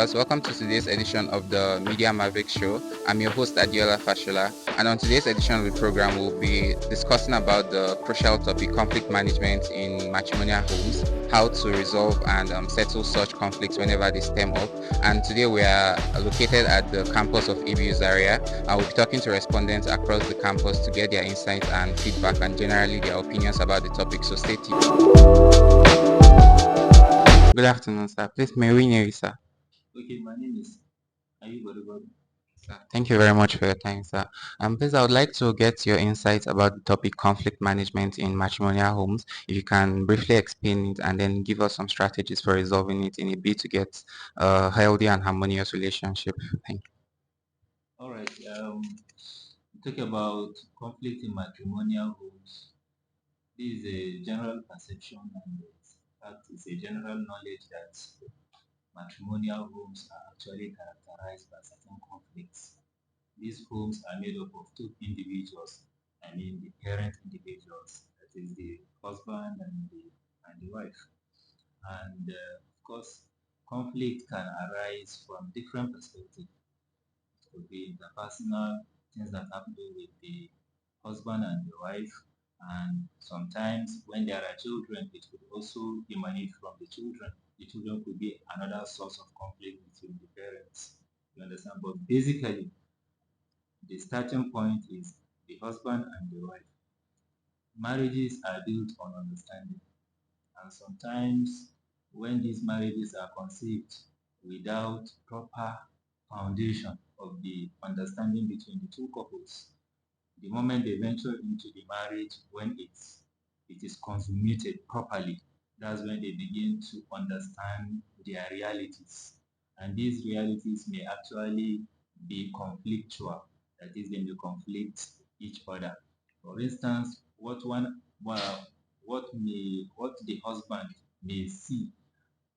viewers, welcome to today's edition of the Media Maverick Show. I'm your host Adiola Fashola, and on today's edition of the program, we'll be discussing about the crucial topic conflict management in matrimonial homes, how to resolve and settle such conflicts whenever they stem up. And today we are located at the campus of EBU Zaria. I will be talking to respondents across the campus to get their insights and feedback and generally their opinions about the topic. So stay tuned. Good afternoon, sir. Please, may we know you, sir? Okay, my name is Ayub Odubadu. Sir, thank you very much for your time, sir. Please, I would like to get your insights about the topic conflict management in matrimonial homes. If you can briefly explain it and then give us some strategies for resolving it in a bid to get a healthy and harmonious relationship. Thank All right. We talk about conflict in matrimonial homes. This is a general perception, and it's a general knowledge that matrimonial homes are actually characterized by certain conflicts. These homes are made up of two individuals. I mean, the parent individuals, that is the husband and the wife. And of course, conflict can arise from different perspectives. Could be interpersonal things that have to do with the husband and the wife. And sometimes when there are children, it could also emanate from the children. The children could be another source of conflict between the parents. You understand? But basically, the starting point is the husband and the wife. Marriages are built on understanding. And sometimes when these marriages are conceived without proper foundation of the understanding between the two couples, the moment they venture into the marriage, when it is consummated properly, that's when they begin to understand their realities. And these realities may actually be conflictual, that is, they may conflict each other. For instance, what the husband may see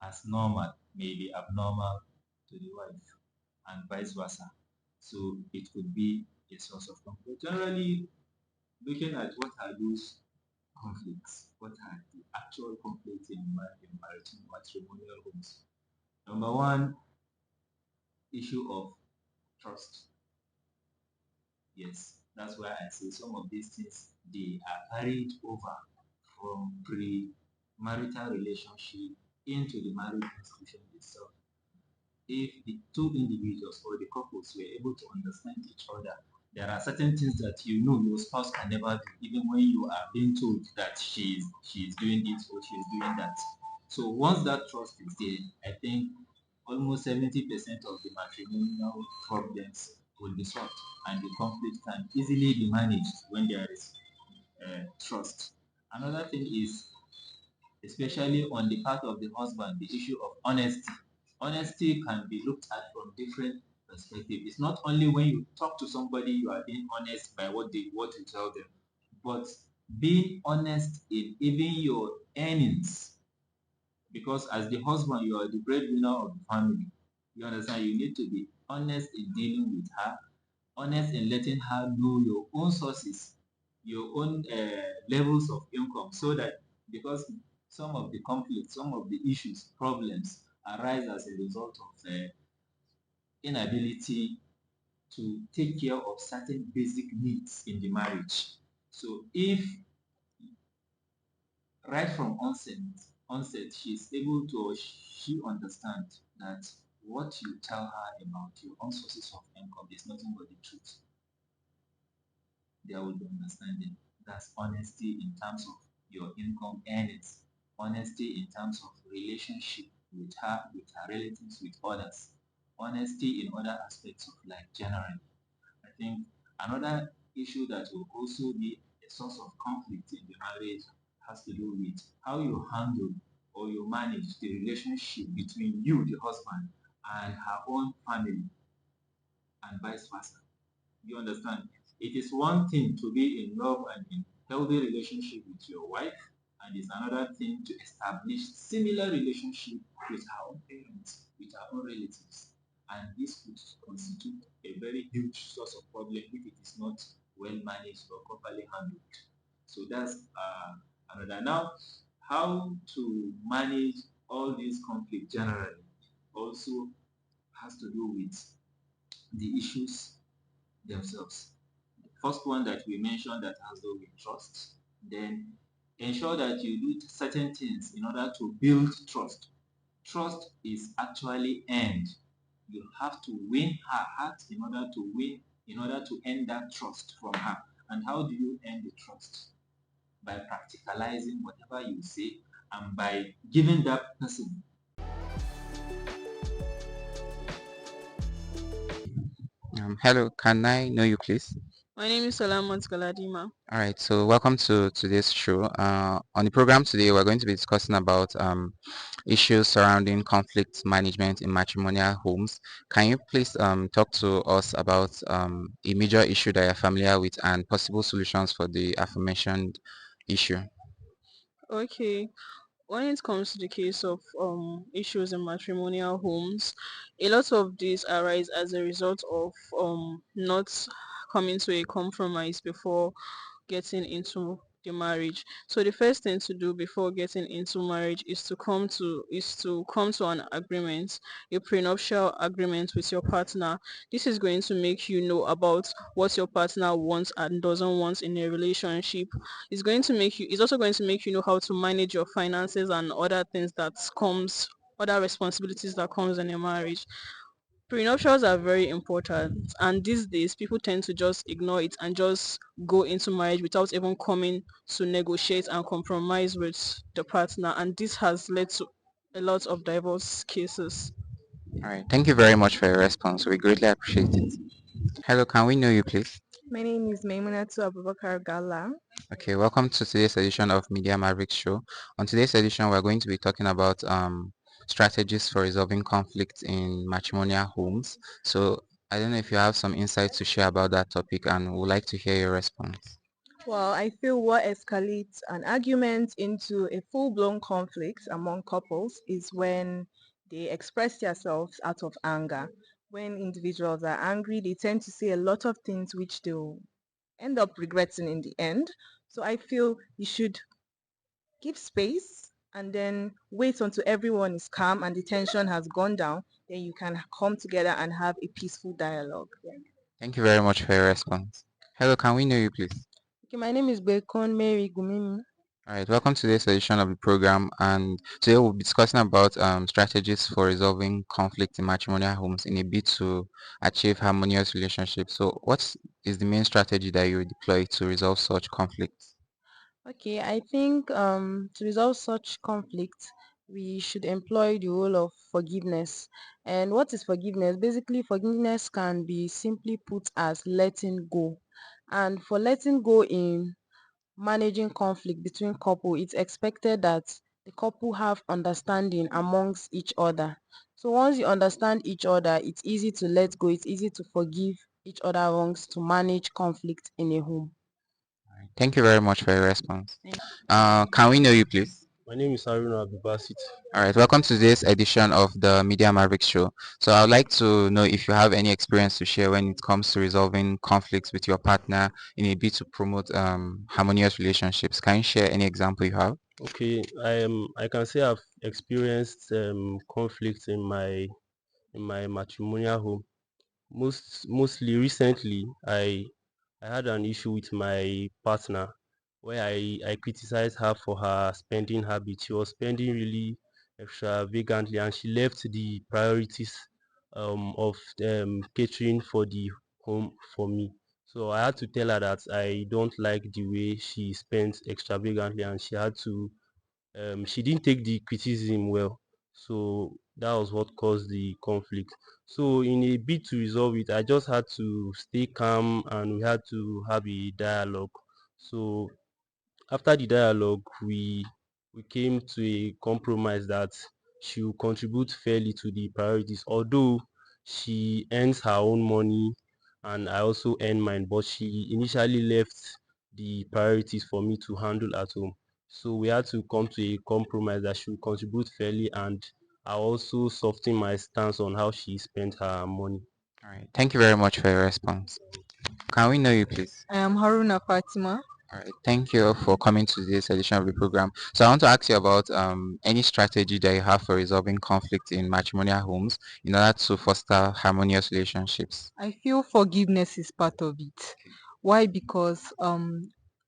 as normal may be abnormal to the wife, and vice versa. So it could be a source of conflict. Generally, looking at what are those conflicts, what are the actual conflicts in matrimonial homes. Number one, issue of trust. Yes, that's why I say some of these things they are carried over from pre-marital relationship into the marriage institution itself. If the two individuals or the couples were able to understand each other, there are certain things that you know your spouse can never do, even when you are being told that she is doing this or she is doing that. So once that trust is there, I think almost 70% of the matrimonial problems will be solved, and the conflict can easily be managed when there is trust. Another thing is, especially on the part of the husband, the issue of honesty. Honesty can be looked at from different perspectives. It's not only when you talk to somebody you are being honest by what you tell them, but being honest in even your earnings. Because as the husband, you are the breadwinner of the family. You understand? You need to be honest in dealing with her, honest in letting her know your own sources, your own levels of income, so that because some of the conflicts, some of the issues, problems arise as a result of inability to take care of certain basic needs in the marriage. So if right from onset she is able to or she understands that what you tell her about your own sources of income is nothing but the truth, there will be understanding. That's honesty in terms of your income earnings, honesty in terms of relationship with her relatives, with others, honesty in other aspects of life generally. I think another issue that will also be a source of conflict in the marriage has to do with how you handle or you manage the relationship between you, the husband, and her own family, and vice versa. You understand? It is one thing to be in love and in healthy relationship with your wife, and it's another thing to establish similar relationship with her own parents, with her own relatives. And this could constitute a very huge source of problem if it is not well managed or properly handled. So that's another. Now, how to manage all these conflicts generally? Also, has to do with the issues themselves. The first one that we mentioned that has to do with trust. Then ensure that you do certain things in order to build trust. Trust is actually earned. You have to win her heart in order to earn that trust from her. And how do you earn the trust? By practicalizing whatever you say and by giving that person. Hello, can I know you, please? My name is Salamat Galadima. All right, so welcome to today's show. On the program today, we're going to be discussing about issues surrounding conflict management in matrimonial homes. Can you please talk to us about a major issue that you're familiar with and possible solutions for the aforementioned issue? Okay, when it comes to the case of issues in matrimonial homes, a lot of these arise as a result of not coming to a compromise before getting into the marriage. So the first thing to do before getting into marriage is to come to an agreement, a prenuptial agreement with your partner. This is going to make you know about what your partner wants and doesn't want in a relationship. It's also going to make you know how to manage your finances and other responsibilities that comes in a marriage. Prenuptials are very important, and these days people tend to just ignore it and just go into marriage without even coming to negotiate and compromise with the partner, and this has led to a lot of divorce cases. All right, thank you very much for your response. We greatly appreciate it. Hello, can we know you, please? My name is Maimunatu Abubakar Gala. Okay, welcome to today's edition of Media Mavericks Show. On today's edition, we're going to be talking about strategies for resolving conflicts in matrimonial homes. So I don't know if you have some insights to share about that topic and would like to hear your response. Well, I feel what escalates an argument into a full-blown conflict among couples is when they express themselves out of anger. When individuals are angry, they tend to say a lot of things which they'll end up regretting in the end. So I feel you should give space and then wait until everyone is calm and the tension has gone down. Then you can come together and have a peaceful dialogue. Yeah. Thank you very much for your response. Hello, can we know you, please? Okay, my name is Bekon Mary Gumimi. All right, welcome to today's edition of the program. And today we'll be discussing about strategies for resolving conflict in matrimonial homes in a bid to achieve harmonious relationships. So, what is the main strategy that you deploy to resolve such conflicts? Okay, I think to resolve such conflict, we should employ the role of forgiveness. And what is forgiveness? Basically, forgiveness can be simply put as letting go. And for letting go in managing conflict between couple, it's expected that the couple have understanding amongst each other. So once you understand each other, it's easy to let go, it's easy to forgive each other wrongs to manage conflict in a home. Thank you very much for your response. Can we know you, please? My name is Haruna Abdulbasit. All right, welcome to today's edition of the Media Mavericks Show. So I would like to know if you have any experience to share when it comes to resolving conflicts with your partner in a bid to promote harmonious relationships. Can you share any example you have? Okay, I can say I've experienced conflict in my matrimonial home. Mostly recently, I had an issue with my partner where I criticized her for her spending habit. She was spending really extravagantly and she left the priorities of catering for the home for me. So I had to tell her that I don't like the way she spends extravagantly and she didn't take the criticism well. So that was what caused the conflict. So in a bid to resolve it, I just had to stay calm and we had to have a dialogue. So after the dialogue, we came to a compromise that she will contribute fairly to the priorities, although she earns her own money and I also earn mine, but she initially left the priorities for me to handle at home. So we had to come to a compromise that she will contribute fairly and I also soften my stance on how she spent her money. All right, thank you very much for your response. Can we know you, please? I am Haruna Fatima. All right, thank you for coming to this edition of the program. So I want to ask you about any strategy that you have for resolving conflict in matrimonial homes in order to foster harmonious relationships. I feel forgiveness is part of it. Why? Because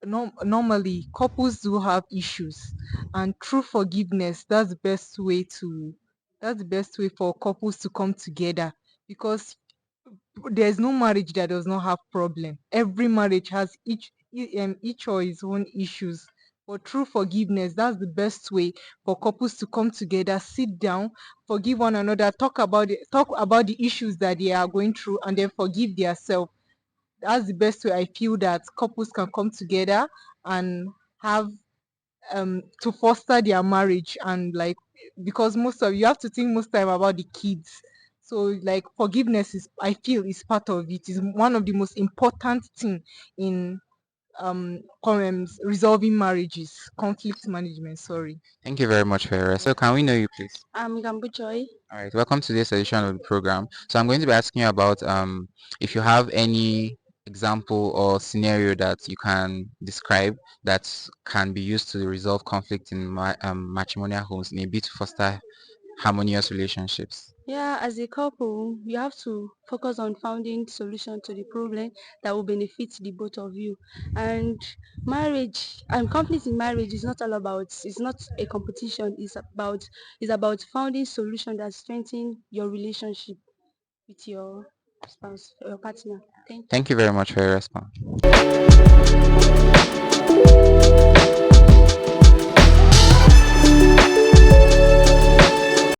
normally couples do have issues, and through forgiveness, that's the best way for couples to come together. Because there's no marriage that does not have problem. Every marriage has each or his own issues. But through forgiveness, that's the best way for couples to come together, sit down, forgive one another, talk about the issues that they are going through, and then forgive themselves. That's the best way I feel that couples can come together and have to foster their marriage. And like, because most of you have to think most time about the kids, so like forgiveness is, I feel, is part of it, is one of the most important thing in resolving marriages, conflict management, sorry. Thank you very much for your. So can we know you, please? I'm Gambu Joy. All right, welcome to this edition of the program. So I'm going to be asking you about if you have any example or scenario that you can describe that can be used to resolve conflict in matrimonial homes in a bit to foster harmonious relationships. Yeah, as a couple, you have to focus on finding solution to the problem that will benefit the both of you. And marriage and conflict in marriage is not all about, it's not a competition, it's about finding solution that strengthen your relationship with your spouse or your partner. Thank you. Thank you very much for your response.